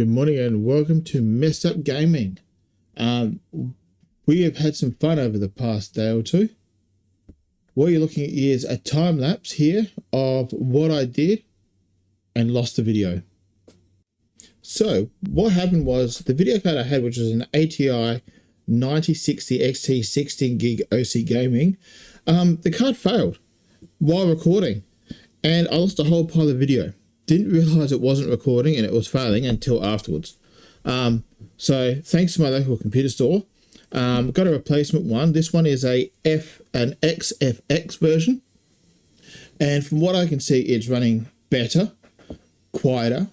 Good morning and welcome to Messed Up Gaming. We have had some fun over the past day or two. What you're looking at is a time lapse here of what I did and lost the video. So what happened was the video card I had, which was an ATI 9060 XT 16 gig OC gaming, the card failed while recording and I lost a whole pile of video. Didn't realize it wasn't recording and it was failing until afterwards. So thanks to my local computer store, got a replacement one. This one is an XFX version, and from what I can see, it's running better, quieter,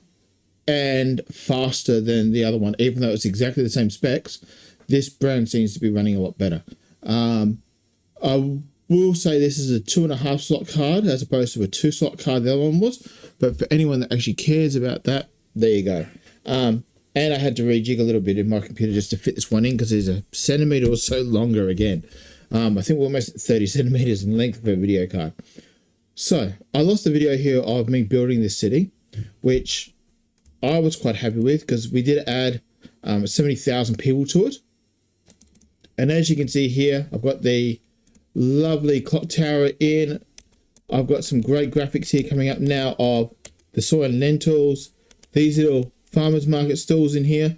and faster than the other one. Even though it's exactly the same specs, this brand seems to be running a lot better. I will say this is a 2.5 slot card as opposed to a 2 slot card the other one was, but for anyone that actually cares about that, there you go. And I had to rejig a little bit in my computer just to fit this one in because it's a centimeter or so longer again. I think we're almost at 30 centimeters in length for a video card. So I lost the video here of me building this city, which I was quite happy with because we did add 70,000 people to it. And as you can see here, I've got the lovely clock tower in. I've got some great graphics here coming up now of the soy and lentils, these little farmers market stalls in here.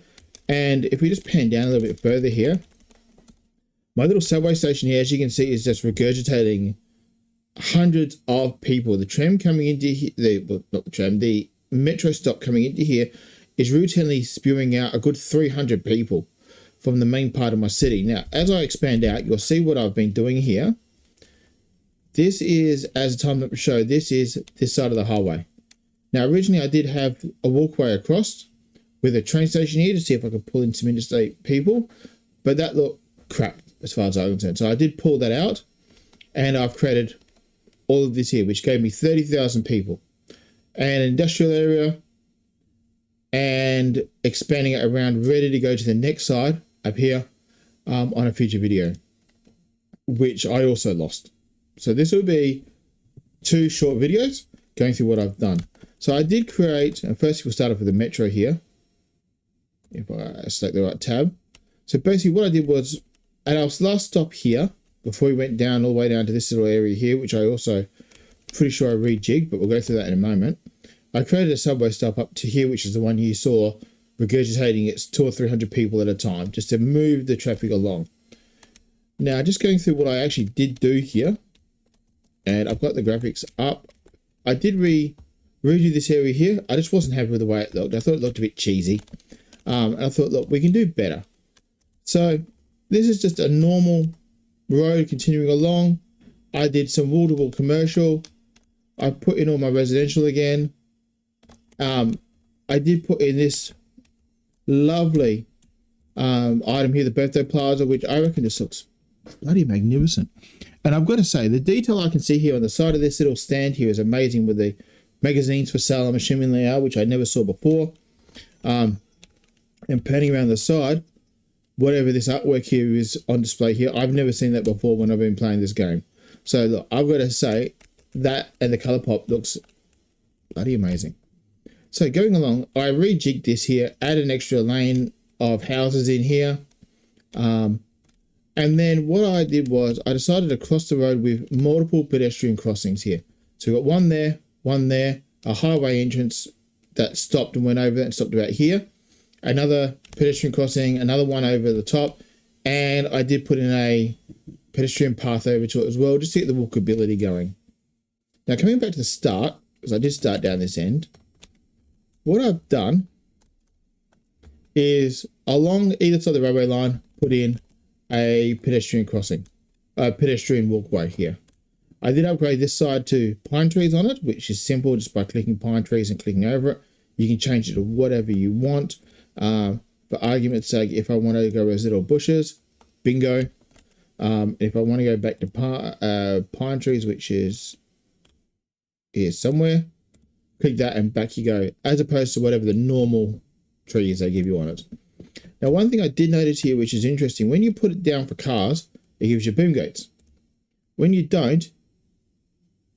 And if we just pan down a little bit further here, my little subway station here, as you can see, is just regurgitating hundreds of people. The tram coming into here, the metro stop coming into here is routinely spewing out a good 300 people from the main part of my city. Now, as I expand out, you'll see what I've been doing here. This is, as a time-lapse show, this is this side of the highway. Now, originally I did have a walkway across with a train station here to see if I could pull in some interstate people, but that looked crap as far as I'm concerned. So I did pull that out, and I've created all of this here, which gave me 30,000 people. And an industrial area, and expanding it around, ready to go to the next side up here on a future video, which I also lost. So this will be 2 short videos going through what I've done. So I did create, and first we'll start off with the metro here. If I select the right tab. So basically what I did was, at our last stop here, before we went down all the way down to this little area here, which I also pretty sure I rejigged, but we'll go through that in a moment. I created a subway stop up to here, which is the one you saw regurgitating its 200 or 300 people at a time, just to move the traffic along. Now, just going through what I actually did do here, and I've got the graphics up. I did redo this area here. I just wasn't happy with the way it looked. I thought it looked a bit cheesy. And I thought, look, we can do better. So this is just a normal road continuing along. I did some wall-to-wall commercial. I put in all my residential again. I did put in this lovely item here, the birthday plaza, which I reckon just looks bloody magnificent. And I've got to say, the detail I can see here on the side of this little stand here is amazing, with the magazines for sale, I'm assuming they are, which I never saw before. And panning around the side, whatever this artwork here is on display here, I've never seen that before when I've been playing this game. So look, I've got to say, that and the color pop looks bloody amazing. So going along, I rejigged this here, added an extra lane of houses in here. And then what I did was I decided to cross the road with multiple pedestrian crossings here. So we've got one there, a highway entrance that stopped and went over and stopped about here. Another pedestrian crossing, another one over the top. And I did put in a pedestrian path over to it as well, just to get the walkability going. Now coming back to the start, because I did start down this end, what I've done is along either side of the railway line, put in a pedestrian crossing, a pedestrian walkway here. I did upgrade this side to pine trees on it, which is simple, just by clicking pine trees and clicking over it. You can change it to whatever you want. For argument's sake, if I want to go as little bushes, bingo. If I want to go back to pine trees, which is here somewhere, click that and back you go, as opposed to whatever the normal trees they give you on it. Now, one thing I did notice here, which is interesting, when you put it down for cars, it gives you boom gates. When you don't,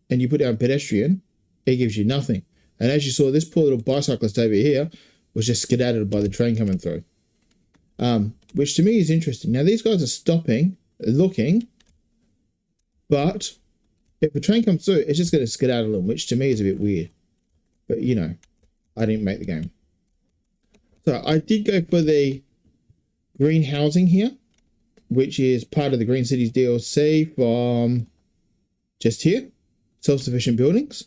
and you put down pedestrian, it gives you nothing. And as you saw, this poor little bicyclist over here was just skedaddled by the train coming through. Which to me is interesting. Now these guys are stopping, looking, but if a train comes through, it's just going to skedaddle them, which to me is a bit weird. But you know, I didn't make the game. So I did go for the green housing here, which is part of the Green Cities DLC from just here, self-sufficient buildings.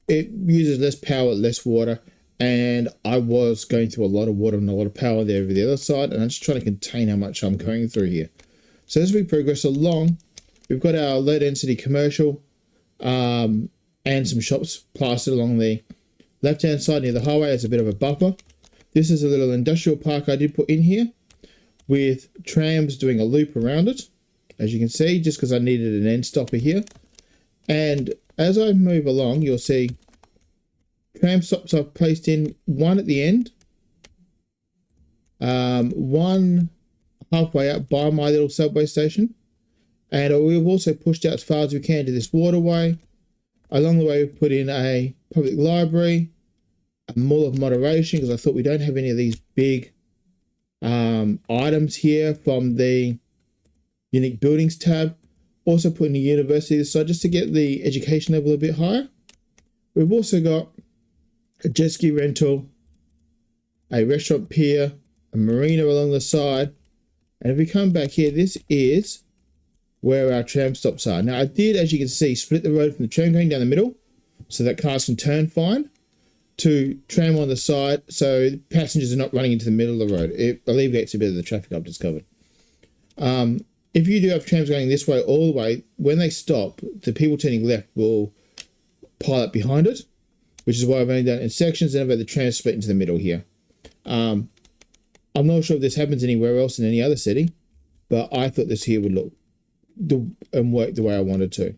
It uses less power, less water, and I was going through a lot of water and a lot of power there over the other side, and I'm just trying to contain how much I'm going through here. So as we progress along, we've got our low density commercial and some shops plastered along the left-hand side near the highway as a bit of a buffer. This is a little industrial park I did put in here with trams doing a loop around it, as you can see, just because I needed an end stopper here. And as I move along, you'll see tram stops I've placed in, one at the end, one halfway up by my little subway station, and we've also pushed out as far as we can to this waterway. Along the way, we've put in a public library, a mall of moderation, because I thought we don't have any of these big items here from the unique buildings tab. Also put in a university this side just to get the education level a bit higher. We've also got a jet ski rental, a restaurant pier, a marina along the side. And if we come back here, this is where our tram stops are. Now I did, as you can see, split the road from the tram going down the middle so that cars can turn fine, to tram on the side so passengers are not running into the middle of the road. It alleviates a bit of the traffic I've discovered. If you do have trams going this way all the way, when they stop, the people turning left will pile up behind it, which is why I've only done it in sections, and I've had the tram split into the middle here. I'm not sure if this happens anywhere else in any other city, but I thought this here would look and work the way I wanted to.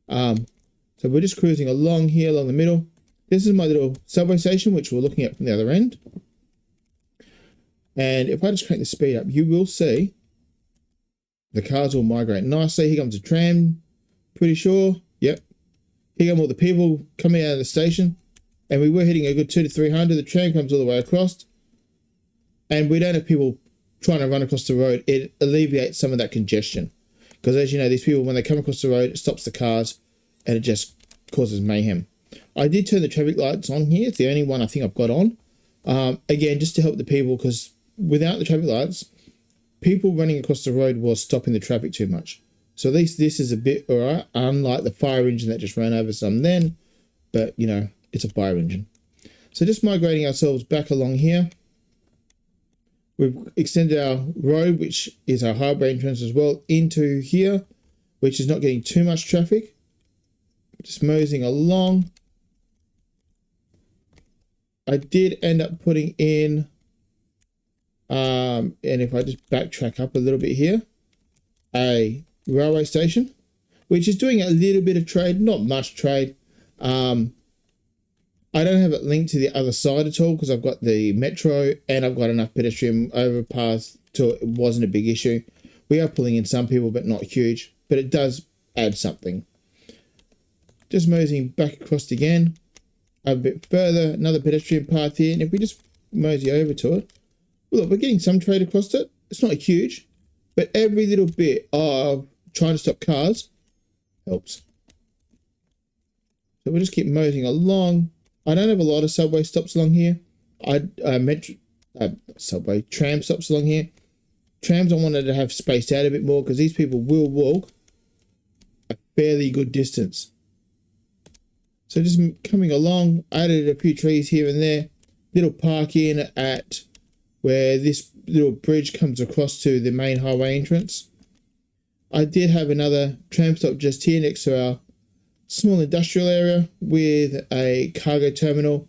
So we're just cruising along here, along the middle. This is my little subway station, which we're looking at from the other end. And if I just crank the speed up, you will see the cars will migrate nicely. Here comes a tram, pretty sure. Yep. Here come all the people coming out of the station. And we were hitting a good 200 to 300. The tram comes all the way across. And we don't have people trying to run across the road. It alleviates some of that congestion. Because as you know, these people, when they come across the road, it stops the cars and it just causes mayhem. I did turn the traffic lights on here. It's the only one I think I've got on. Again, just to help the people, because without the traffic lights, people running across the road was stopping the traffic too much. So at least this is a bit alright, unlike the fire engine that just ran over some then. But, you know, it's a fire engine. So just migrating ourselves back along here. We've extended our road, which is our harbour entrance as well, into here, which is not getting too much traffic. Just moseying along. I did end up putting in, and if I just backtrack up a little bit here, a railway station, which is doing a little bit of trade, not much trade. I don't have it linked to the other side at all because I've got the metro and I've got enough pedestrian overpass to it wasn't a big issue. We are pulling in some people, but not huge, but it does add something. Just moseying back across again, a bit further, another pedestrian path here. And if we just mosey over to it, well, look, we're getting some trade across it. It's not huge, but every little bit of trying to stop cars helps. So we'll just keep moseying along. I don't have a lot of subway stops along here. Tram stops along here. Trams I wanted to have spaced out a bit more because these people will walk a fairly good distance. So just coming along, added a few trees here and there. Little park in at where this little bridge comes across to the main highway entrance. I did have another tram stop just here next to our small industrial area with a cargo terminal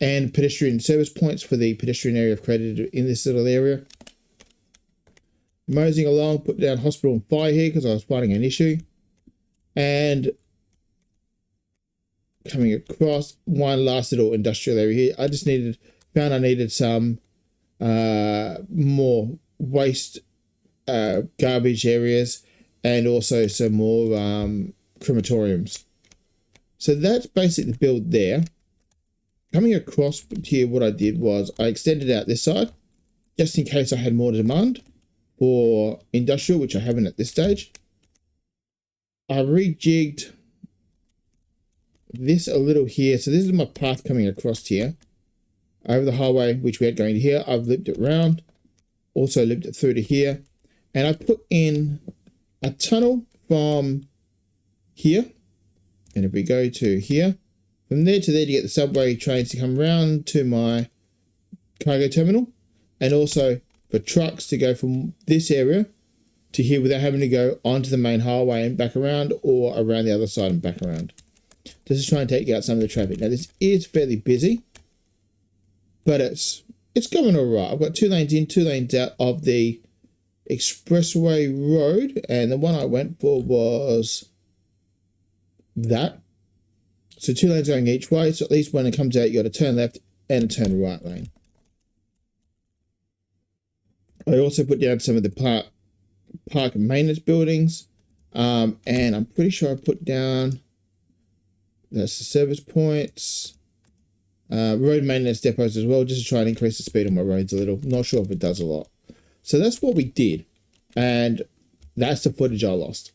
and pedestrian service points for the pedestrian area I've created in this little area. Moseying along, put down hospital and fire here because I was fighting an issue. And coming across one last little industrial area here. I just found I needed some more waste garbage areas and also some more crematoriums. So that's basically the build there. coming across here, what I did was I extended out this side just in case I had more demand for industrial, which I haven't at this stage. I rejigged this a little here. So this is my path coming across here over the highway, which we had going to here. I've lipped it round, also lipped it through to here. And I put in a tunnel from here. And if we go to here, from there to there to get the subway trains to come round to my cargo terminal. And also for trucks to go from this area to here without having to go onto the main highway and back around, or around the other side and back around. Just to try and take out some of the traffic. Now this is fairly busy, but it's going all right. I've got 2 lanes in, 2 lanes out of the expressway road, and the one I went for was that. So 2 lanes going each way, so at least when it comes out, you got to turn left and a turn right lane. I also put down some of the park and maintenance buildings, and I'm pretty sure I put down, that's the service points, road maintenance depots as well, just to try and increase the speed on my roads a little. Not sure if it does a lot. So that's what we did, and that's the footage I lost.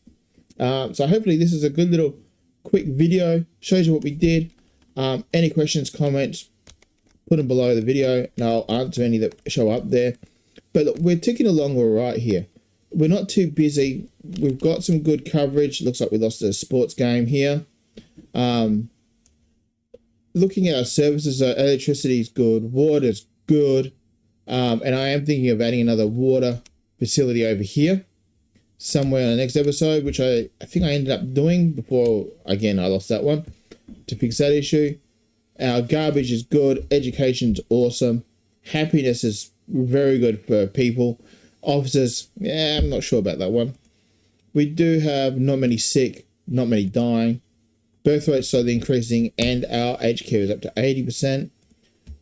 So hopefully this is a good little quick video, shows you what we did. Any questions, comments, put them below the video and I'll answer any that show up there. But look, we're ticking along all right here. We're not too busy. We've got some good coverage. Looks like we lost a sports game here. Looking at our services, electricity is good, water's good, and I am thinking of adding another water facility over here somewhere in the next episode, which I think I ended up doing before, again, I lost that one, to fix that issue. Our garbage is good, education's awesome, happiness is very good for people. Officers, yeah, I'm not sure about that one. We do have not many sick, not many dying. Birth rate's slowly increasing, and our aged care is up to 80%.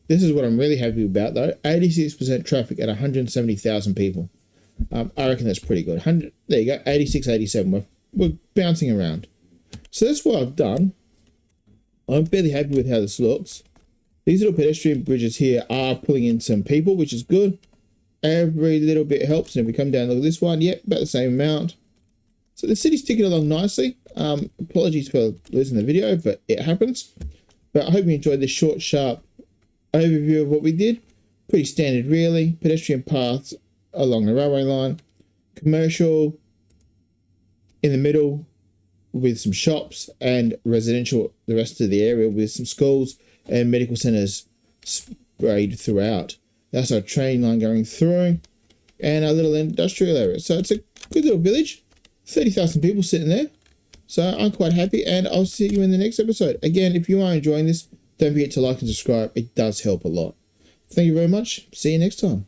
This is what I'm really happy about, though. 86% traffic at 170,000 people. I reckon that's pretty good. There you go, 86, 87. We're bouncing around. So that's what I've done. I'm fairly happy with how this looks. These little pedestrian bridges here are pulling in some people, which is good. Every little bit helps. And if we come down, look at this one, yep, about the same amount. So the city's ticking along nicely. Apologies for losing the video, but it happens. But I hope you enjoyed this short, sharp overview of what we did. Pretty standard, really. Pedestrian paths along the railway line. Commercial in the middle with some shops, and residential the rest of the area with some schools and medical centres sprayed throughout. That's our train line going through, and our little industrial area. So it's a good little village. 30,000 people sitting there. So I'm quite happy, and I'll see you in the next episode. Again, if you are enjoying this, don't forget to like and subscribe. It does help a lot. Thank you very much. See you next time.